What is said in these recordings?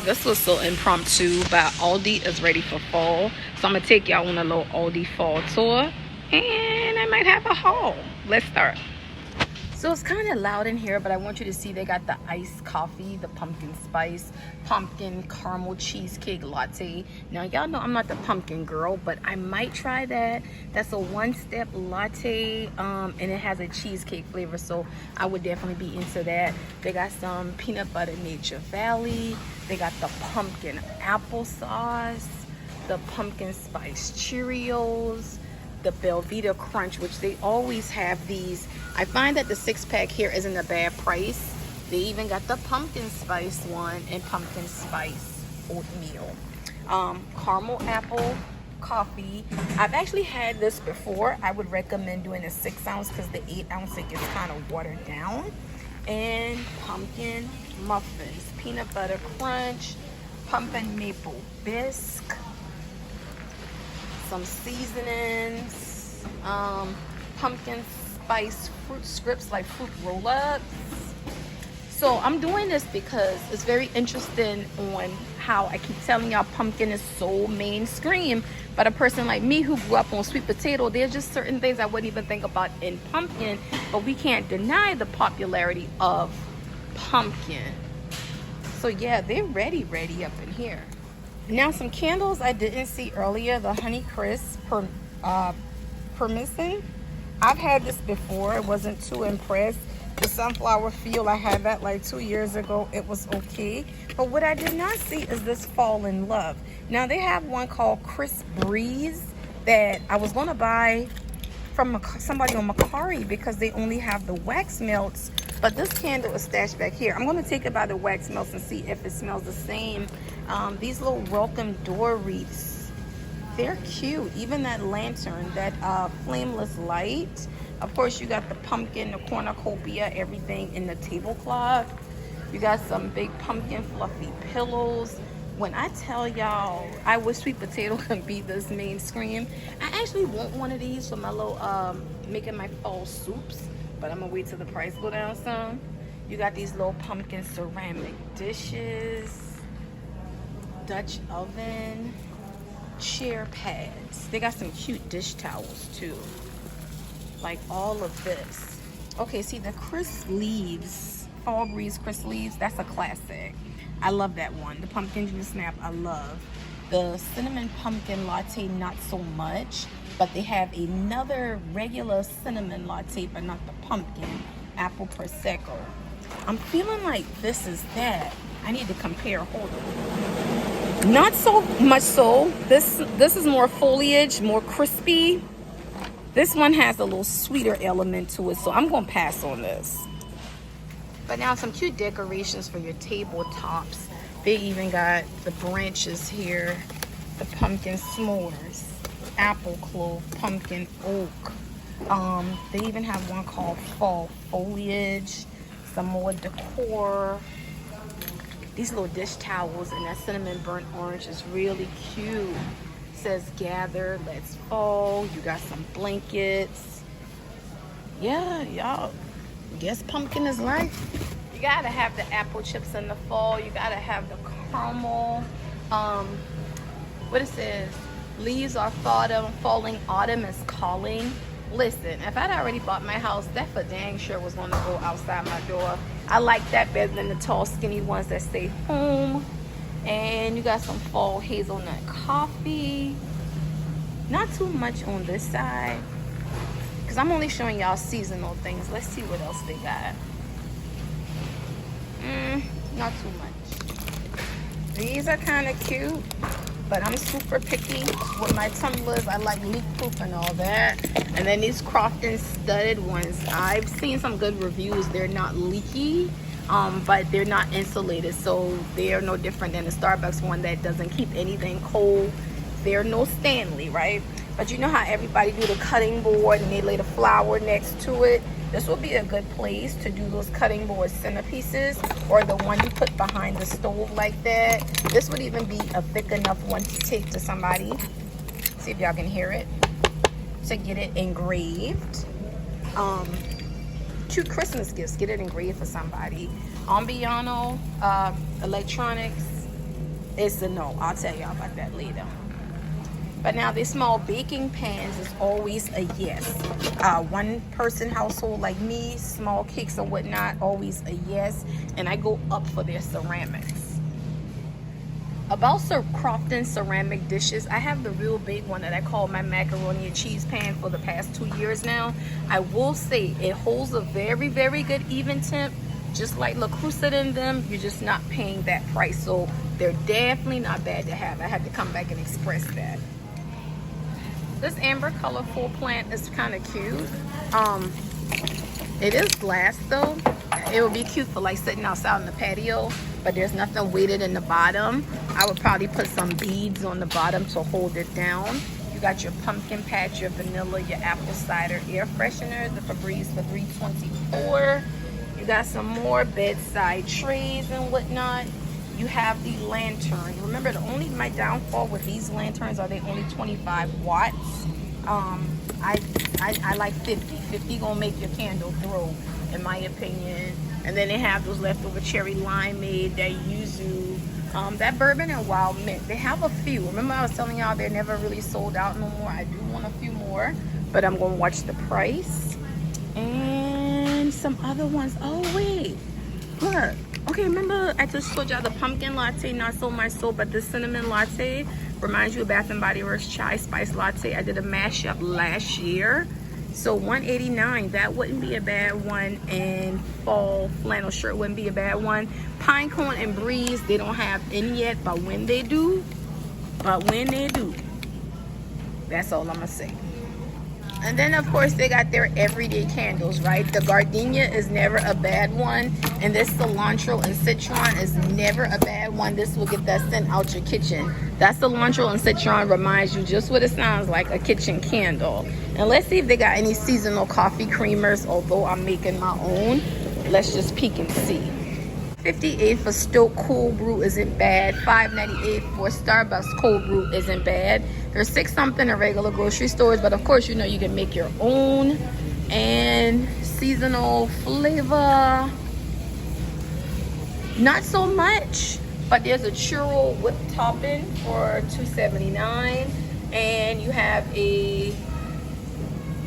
This was so impromptu, but Aldi is ready for fall. So I'm going to take y'all on a little Aldi fall tour. And I might have a haul. Let's start. So it's kind of loud in here, but I want you to see they got the iced coffee, the pumpkin spice, pumpkin caramel cheesecake latte. Now, y'all know I'm not the pumpkin girl, but I might try that. That's a one-step latte, and it has a cheesecake flavor, so I would definitely be into that. They got some peanut butter Nature Valley. They got the pumpkin applesauce, the pumpkin spice Cheerios, the Belvita Crunch, which they always have these. I find that the 6-pack here isn't a bad price. They even got the pumpkin spice one and pumpkin spice oatmeal. Caramel apple coffee. I've actually had this before. I would recommend doing a 6-ounce because the 8-ounce it gets kind of watered down. And pumpkin muffins, peanut butter crunch, pumpkin maple bisque, some seasonings, pumpkin spice fruit strips, like fruit roll-ups. So I'm doing this because it's very interesting on how I keep telling y'all pumpkin is so mainstream, but a person like me who grew up on sweet potato, there's just certain things I wouldn't even think about in pumpkin, but we can't deny the popularity of pumpkin. So yeah, they're ready up in here. Now some candles I didn't see earlier, the Honey Crisp Permission. I've had this before, I wasn't too impressed. The Sunflower Field, I had that like 2 years ago, it was okay. But what I did not see is this Fall in Love. Now they have one called Crisp Breeze that I was gonna buy from somebody on Macari because they only have the wax melts. But this candle is stashed back here. I'm going to take it by the wax melts and see if it smells the same. These little welcome door wreaths, they're cute. Even that lantern, that flameless light. Of course, you got the pumpkin, the cornucopia, everything in the tablecloth. You got some big pumpkin fluffy pillows. When I tell y'all, I wish sweet potato could be this mainstream. I actually want one of these for my little, making my fall soups. But I'm gonna wait till the price go down some. You got these little pumpkin ceramic dishes, Dutch oven, chair pads. They got some cute dish towels too. Like all of this. Okay, see the crisp leaves, Fall Breeze crisp leaves, that's a classic. I love that one. The pumpkin juice snap, I love. The cinnamon pumpkin latte, not so much. But they have another regular cinnamon latte, but not the pumpkin, apple prosecco. I'm feeling like this is that. I need to compare. Hold on. Not so much so. This is more foliage, more crispy. This one has a little sweeter element to it, so I'm gonna pass on this. But now some cute decorations for your tabletops. They even got the branches here, the pumpkin s'mores, apple clove, pumpkin oak. They even have one called fall foliage, some more decor. These little dish towels and that cinnamon burnt orange is really cute. It says gather, let's fall. You got some blankets. Yeah, y'all, guess pumpkin is life. You gotta have the apple chips in the fall. You gotta have the caramel. What it says, leaves are falling, autumn is calling. Listen, if I'd already bought my house, that for dang sure was going to go outside my door. I like that better than the tall, skinny ones that stay home. And you got some fall hazelnut coffee. Not too much on this side, because I'm only showing y'all seasonal things. Let's see what else they got. Not too much. These are kind of cute. But I'm super picky with my tumblers. I like leak proof and all that. And then these Crofton studded ones, I've seen some good reviews. They're not leaky, but they're not insulated, so they are no different than the Starbucks one that doesn't keep anything cold. They're no Stanley, right? But you know how everybody do the cutting board and they lay the flour next to it? This would be a good place to do those cutting board centerpieces, or the one you put behind the stove like that. This would even be a thick enough one to take to somebody. See if y'all can hear it. To get it engraved. Cute Christmas gifts. Get it engraved for somebody. Ambiano Electronics. it's a no. I'll tell y'all about that later. But now these small baking pans is always a yes. One person household like me, small cakes or whatnot, always a yes. And I go up for their ceramics. About crafting ceramic dishes, I have the real big one that I call my macaroni and cheese pan for the past 2 years now. I will say it holds a very, very good even temp. Just like Le Creuset in them, you're just not paying that price. So they're definitely not bad to have. I had to come back and express that. This amber colorful plant is kind of cute. It is glass though. It would be cute for like sitting outside on the patio, but there's nothing weighted in the bottom. I would probably put some beads on the bottom to hold it down. You got your pumpkin patch, your vanilla, your apple cider air freshener, the Febreze for $3.24. You got some more bedside trays and whatnot. You have the lantern. Remember, my downfall with these lanterns are they only 25 watts. I like 50. 50 gonna make your candle throw, in my opinion. And then they have those leftover cherry limeade, that yuzu, that bourbon and wild mint. They have a few. Remember I was telling y'all they're never really sold out no more. I do want a few more, but I'm gonna watch the price. And some other ones. Oh wait, look. Okay, remember I just told y'all the pumpkin latte, not so much so, but the cinnamon latte reminds you of Bath & Body Works chai spice latte. I did a mashup last year. So $189, that wouldn't be a bad one. And fall flannel shirt wouldn't be a bad one. Pine cone and breeze, they don't have any yet, but when they do, that's all I'm gonna say. And then of course they got their everyday candles, right? The gardenia is never a bad one, and this cilantro and citron is never a bad one. This will get that scent out your kitchen. That cilantro and citron reminds you just what it sounds like, a kitchen candle. And let's see if they got any seasonal coffee creamers, although I'm making my own. Let's just peek and see. $58 for Stoke Cold Brew isn't bad. $5.98 for Starbucks Cold Brew isn't bad. There's $6 something in regular grocery stores, but of course you know you can make your own. And seasonal flavor, not so much, but there's a churro whip topping for $2.79, and you have a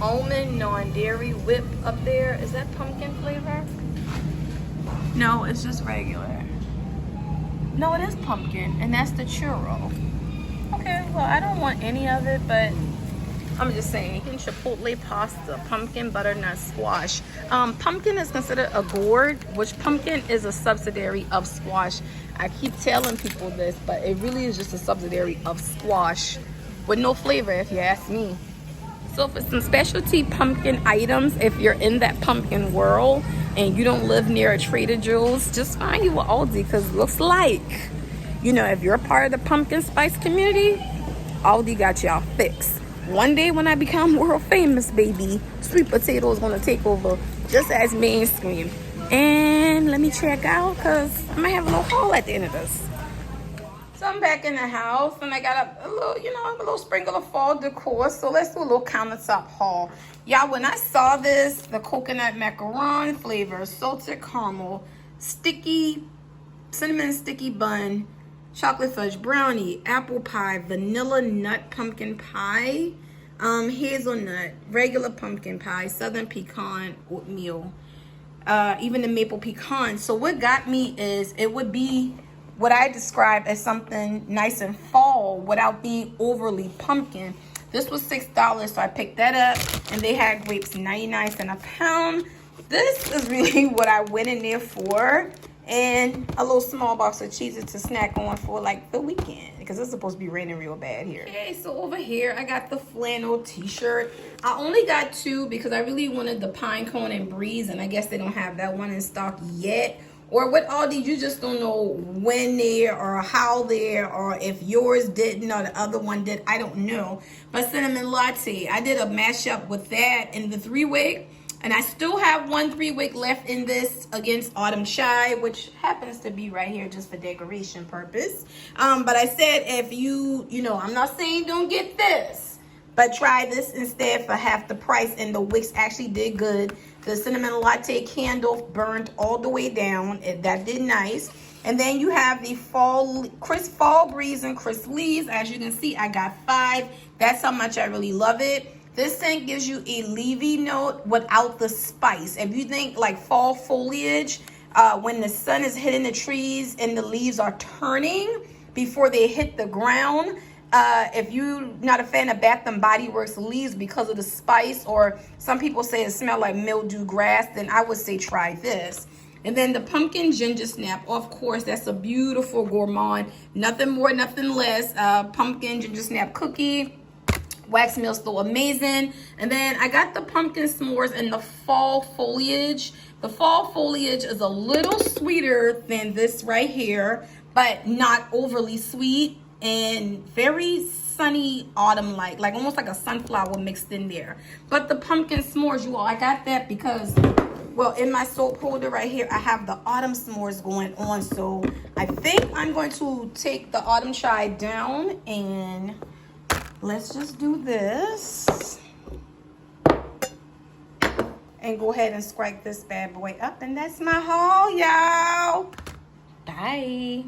almond non-dairy whip up there. Is that pumpkin flavor? No, it's just regular. No, it is pumpkin, and that's the churro. Okay, well, I don't want any of it, but I'm just saying, you can chipotle pasta, pumpkin butternut squash. Pumpkin is considered a gourd, which pumpkin is a subsidiary of squash. I keep telling people this, but it really is just a subsidiary of squash with no flavor, if you ask me. So for some specialty pumpkin items, if you're in that pumpkin world and you don't live near a Trader Joe's, just find you an Aldi, because it looks like, you know, if you're a part of the pumpkin spice community, Aldi got y'all fixed. One day when I become world famous, baby, sweet potato is gonna take over just as mainstream. And let me check out, because I might have a little haul at the end of this. So I'm back in the house, and I got a little, you know, a little sprinkle of fall decor. So let's do a little countertop haul. Y'all, when I saw this, the coconut macaron flavor, salted caramel, sticky, cinnamon sticky bun, chocolate fudge brownie, apple pie, vanilla nut pumpkin pie, hazelnut, regular pumpkin pie, southern pecan, oatmeal, even the maple pecan. So what got me is it would be what I describe as something nice and fall without being overly pumpkin. This was $6, so I picked that up, and they had grapes 99 cents a pound. This is really what I went in there for, and a little small box of cheeses to snack on for like the weekend, because it's supposed to be raining real bad here. Okay, so over here I got the flannel t-shirt. I only got two because I really wanted the pine cone and breeze, and I guess they don't have that one in stock yet. Or with Aldi, you just don't know when they're or how they're, or if yours didn't or the other one did. I don't know. But cinnamon latte, I did a mashup with that in the 3-wick. And I still have one 3-wick left in this against autumn chai, which happens to be right here just for decoration purpose. But I said if you know, I'm not saying don't get this, but try this instead for half the price. And the wicks actually did good. The cinnamon latte candle burned all the way down. That did nice. And then you have the fall breeze and crisp leaves. As you can see, I got 5. That's how much I really love it. This scent gives you a leafy note without the spice. If you think like fall foliage, when the sun is hitting the trees and the leaves are turning before they hit the ground, if you're not a fan of Bath and Body Works leaves because of the spice, or some people say it smells like mildew grass, then I would say try this. And then the pumpkin ginger snap, of course, that's a beautiful gourmand. Nothing more, nothing less. Pumpkin ginger snap cookie. Wax melt, still amazing. And then I got the pumpkin s'mores in the fall foliage. The fall foliage is a little sweeter than this right here, but not overly sweet, and very sunny autumn-like, like almost like a sunflower mixed in there. But the pumpkin s'mores, you all, I got that because, well, in my soap holder right here, I have the autumn s'mores going on. So I think I'm going to take the autumn chai down, and let's just do this and go ahead and scrape this bad boy up. And that's my haul, y'all. Bye.